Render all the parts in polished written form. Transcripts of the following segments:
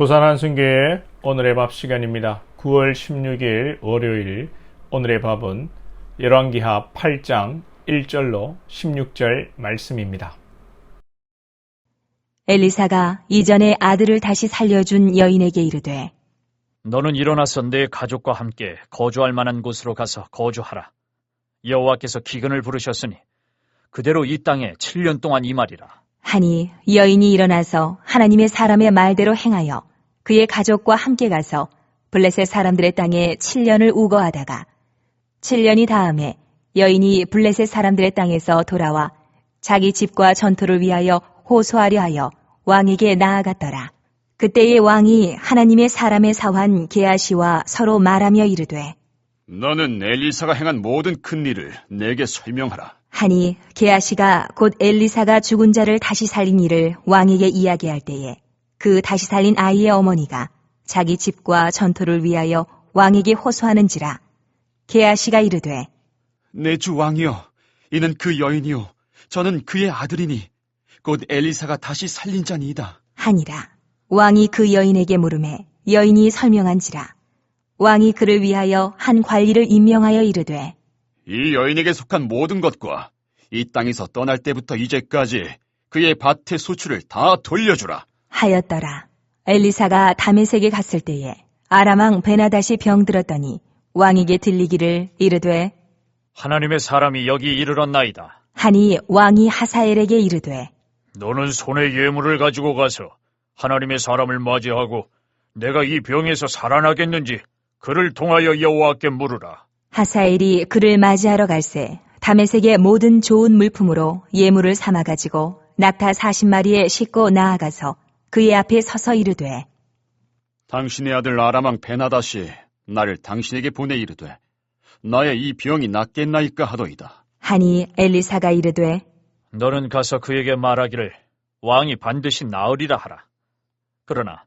부산 한순교회 오늘의 밥 시간입니다. 9월 16일 월요일 오늘의 밥은 열왕기하 8장 1절로 16절 말씀입니다. 엘리사가 이전에 아들을 다시 살려준 여인에게 이르되 너는 일어나서 내 가족과 함께 거주할 만한 곳으로 가서 거주하라. 여호와께서 기근을 부르셨으니 그대로 이 땅에 7년 동안 임하리라. 하니 여인이 일어나서 하나님의 사람의 말대로 행하여 그의 가족과 함께 가서 블레셋 사람들의 땅에 7년을 우거하다가 7년이 다음에 여인이 블레셋 사람들의 땅에서 돌아와 자기 집과 전토를 위하여 호소하려 하여 왕에게 나아갔더라. 그때의 왕이 하나님의 사람의 사환 게하시와 서로 말하며 이르되 너는 엘리사가 행한 모든 큰 일을 내게 설명하라. 하니 게하시가 곧 엘리사가 죽은 자를 다시 살린 일을 왕에게 이야기할 때에 그 다시 살린 아이의 어머니가 자기 집과 전토를 위하여 왕에게 호소하는지라. 게하시가 이르되 내 주 왕이여, 이는 그 여인이요 저는 그의 아들이니 곧 엘리사가 다시 살린 자니이다 하니라. 왕이 그 여인에게 물으매 여인이 설명한지라. 왕이 그를 위하여 한 관리를 임명하여 이르되 이 여인에게 속한 모든 것과 이 땅에서 떠날 때부터 이제까지 그의 밭의 소출을 다 돌려주라 하였더라. 엘리사가 다메섹에 갔을 때에 아람왕 베나닷이 병들었더니 왕에게 들리기를 이르되 하나님의 사람이 여기 이르렀나이다. 하니 왕이 하사엘에게 이르되 너는 손에 예물을 가지고 가서 하나님의 사람을 맞이하고 내가 이 병에서 살아나겠는지 그를 통하여 여호와께 물으라. 하사엘이 그를 맞이하러 갈새 다메섹의 모든 좋은 물품으로 예물을 삼아가지고 낙타 40마리에 싣고 나아가서 그의 앞에 서서 이르되 당신의 아들 아람왕 베나닷이 나를 당신에게 보내 이르되 나의 이 병이 낫겠나이까 하더이다. 하니 엘리사가 이르되 너는 가서 그에게 말하기를 왕이 반드시 나으리라 하라. 그러나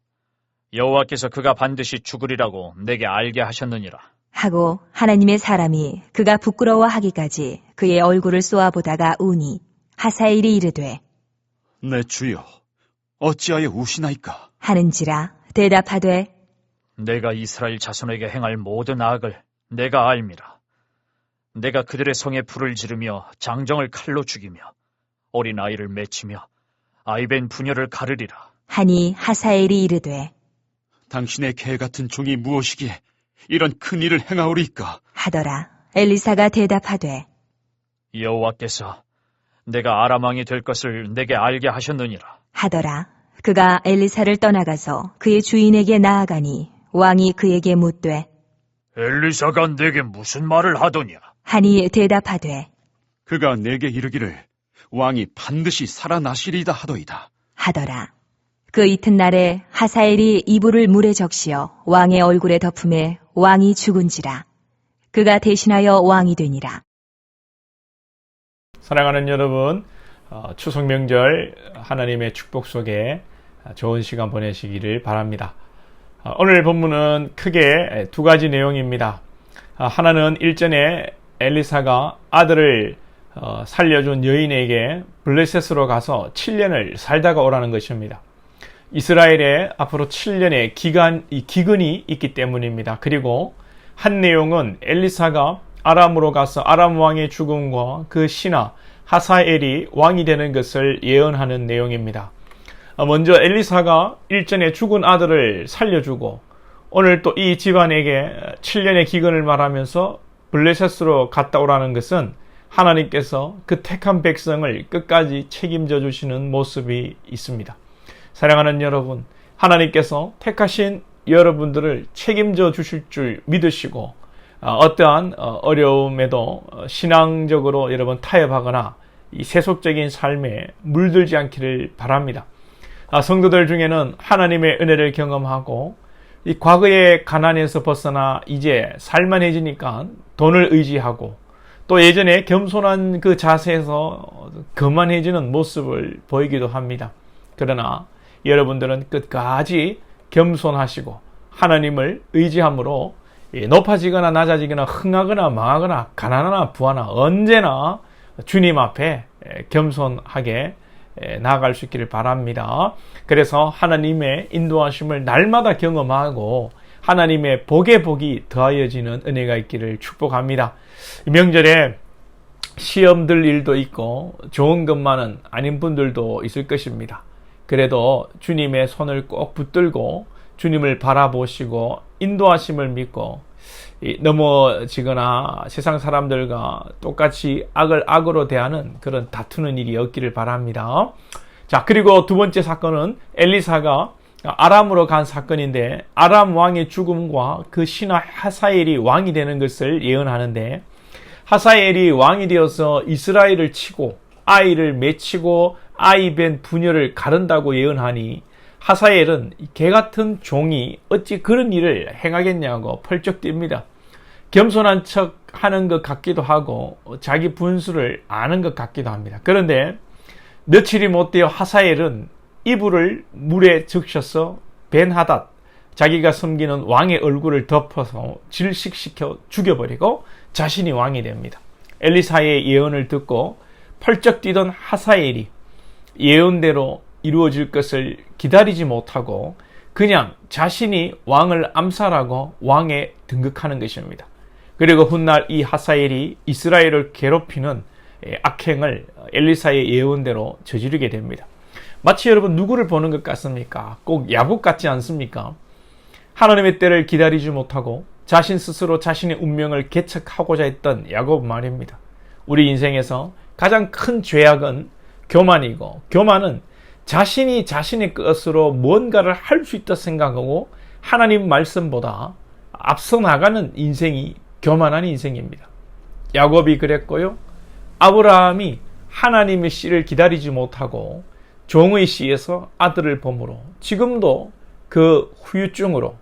여호와께서 그가 반드시 죽으리라고 내게 알게 하셨느니라. 하고 하나님의 사람이 그가 부끄러워하기까지 그의 얼굴을 쏘아보다가 우니 하사엘이 이르되 내 주여, 어찌하여 우시나이까? 하는지라. 대답하되 내가 이스라엘 자손에게 행할 모든 악을 내가 알미라. 내가 그들의 성에 불을 지르며 장정을 칼로 죽이며 어린 아이를 맺히며 아이벤 부녀를 가르리라. 하니 하사엘이 이르되 당신의 개 같은 종이 무엇이기에 이런 큰 일을 행하오리까? 하더라. 엘리사가 대답하되 여호와께서 내가 아람 왕이 될 것을 내게 알게 하셨느니라. 하더라. 그가 엘리사를 떠나가서 그의 주인에게 나아가니 왕이 그에게 묻되 엘리사가 내게 무슨 말을 하더냐? 하니 대답하되 그가 내게 이르기를 왕이 반드시 살아나시리이다 하더이다. 하더라. 그 이튿날에 하사엘이 이불을 물에 적시어 왕의 얼굴에 덮음에 왕이 죽은지라. 그가 대신하여 왕이 되니라. 사랑하는 여러분, 추석 명절 하나님의 축복 속에 좋은 시간 보내시기를 바랍니다. 오늘 본문은 크게 두 가지 내용입니다. 하나는 일전에 엘리사가 아들을 살려준 여인에게 블레셋으로 가서 7년을 살다가 오라는 것입니다. 이스라엘에 앞으로 7년의 기근이 있기 때문입니다. 그리고 한 내용은 엘리사가 아람으로 가서 아람 왕의 죽음과 그 신하 하사엘이 왕이 되는 것을 예언하는 내용입니다. 먼저 엘리사가 일전에 죽은 아들을 살려주고 오늘 또 이 집안에게 7년의 기근을 말하면서 블레셋으로 갔다 오라는 것은 하나님께서 그 택한 백성을 끝까지 책임져 주시는 모습이 있습니다. 사랑하는 여러분, 하나님께서 택하신 여러분들을 책임져 주실 줄 믿으시고 어떠한 어려움에도 신앙적으로 여러분 타협하거나 이 세속적인 삶에 물들지 않기를 바랍니다. 성도들 중에는 하나님의 은혜를 경험하고 이 과거의 가난에서 벗어나 이제 살만해지니까 돈을 의지하고 또 예전에 겸손한 그 자세에서 거만해지는 모습을 보이기도 합니다. 그러나 여러분들은 끝까지 겸손하시고 하나님을 의지함으로 높아지거나 낮아지거나 흥하거나 망하거나 가난하나 부하나 언제나 주님 앞에 겸손하게 나아갈 수 있기를 바랍니다. 그래서 하나님의 인도하심을 날마다 경험하고 하나님의 복에 복이 더하여지는 은혜가 있기를 축복합니다. 이 명절에 시험 들 일도 있고 좋은 것만은 아닌 분들도 있을 것입니다. 그래도 주님의 손을 꼭 붙들고 주님을 바라보시고 인도하심을 믿고 넘어지거나 세상 사람들과 똑같이 악을 악으로 대하는 그런 다투는 일이 없기를 바랍니다. 자, 그리고 두 번째 사건은 엘리사가 아람으로 간 사건인데 아람 왕의 죽음과 그 신하 하사엘이 왕이 되는 것을 예언하는데 하사엘이 왕이 되어서 이스라엘을 치고 아이를 맺히고 아이 뵌 부녀를 가른다고 예언하니 하사엘은 개같은 종이 어찌 그런 일을 행하겠냐고 펄쩍 뜁니다. 겸손한 척 하는 것 같기도 하고 자기 분수를 아는 것 같기도 합니다. 그런데 며칠이 못 되어 하사엘은 이불을 물에 적셔서 벤하닷 자기가 섬기는 왕의 얼굴을 덮어서 질식시켜 죽여버리고 자신이 왕이 됩니다. 엘리사의 예언을 듣고 펄쩍 뛰던 하사엘이 예언대로 이루어질 것을 기다리지 못하고 그냥 자신이 왕을 암살하고 왕에 등극하는 것입니다. 그리고 훗날 이 하사엘이 이스라엘을 괴롭히는 악행을 엘리사의 예언대로 저지르게 됩니다. 마치 여러분 누구를 보는 것 같습니까? 꼭 야곱 같지 않습니까? 하나님의 때를 기다리지 못하고 자신 스스로 자신의 운명을 개척하고자 했던 야곱 말입니다. 우리 인생에서 가장 큰 죄악은 교만이고 교만은 자신이 자신의 것으로 뭔가를 할 수 있다 생각하고 하나님 말씀보다 앞서 나가는 인생이 교만한 인생입니다. 야곱이 그랬고요. 아브라함이 하나님의 씨를 기다리지 못하고 종의 씨에서 아들을 범으로 지금도 그 후유증으로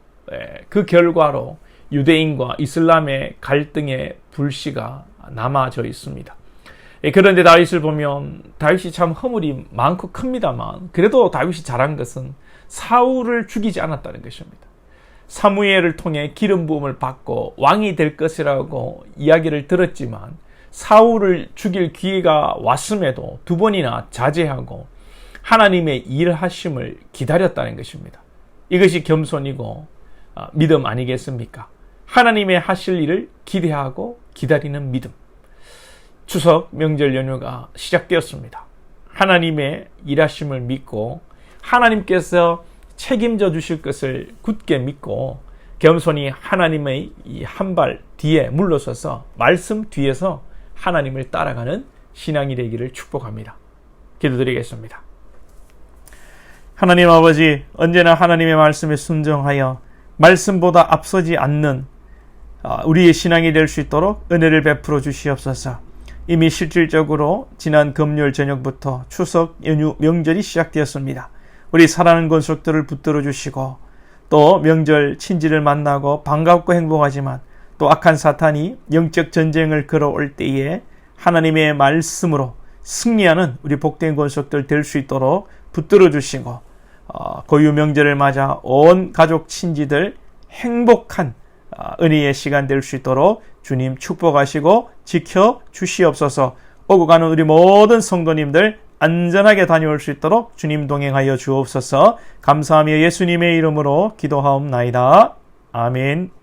그 결과로 유대인과 이슬람의 갈등의 불씨가 남아져 있습니다. 그런데 다윗을 보면 다윗이 참 허물이 많고 큽니다만 그래도 다윗이 잘한 것은 사울을 죽이지 않았다는 것입니다. 사무엘을 통해 기름 부음을 받고 왕이 될 것이라고 이야기를 들었지만 사울을 죽일 기회가 왔음에도 두 번이나 자제하고 하나님의 일하심을 기다렸다는 것입니다. 이것이 겸손이고 믿음 아니겠습니까? 하나님의 하실 일을 기대하고 기다리는 믿음. 추석 명절 연휴가 시작되었습니다. 하나님의 일하심을 믿고 하나님께서 책임져 주실 것을 굳게 믿고 겸손히 하나님의 이 한 발 뒤에 물러서서 말씀 뒤에서 하나님을 따라가는 신앙이 되기를 축복합니다. 기도드리겠습니다. 하나님 아버지, 언제나 하나님의 말씀에 순종하여 말씀보다 앞서지 않는 우리의 신앙이 될 수 있도록 은혜를 베풀어 주시옵소서. 이미 실질적으로 지난 금요일 저녁부터 추석 연휴 명절이 시작되었습니다. 우리 사랑하는 권속들을 붙들어 주시고 또 명절 친지를 만나고 반갑고 행복하지만 또 악한 사탄이 영적 전쟁을 걸어올 때에 하나님의 말씀으로 승리하는 우리 복된 권속들 될 수 있도록 붙들어 주시고 고유 명절을 맞아 온 가족 친지들 행복한 은혜의 시간 될 수 있도록 주님 축복하시고 지켜 주시옵소서. 오고 가는 우리 모든 성도님들 안전하게 다녀올 수 있도록 주님 동행하여 주옵소서. 감사하며 예수님의 이름으로 기도하옵나이다. 아멘.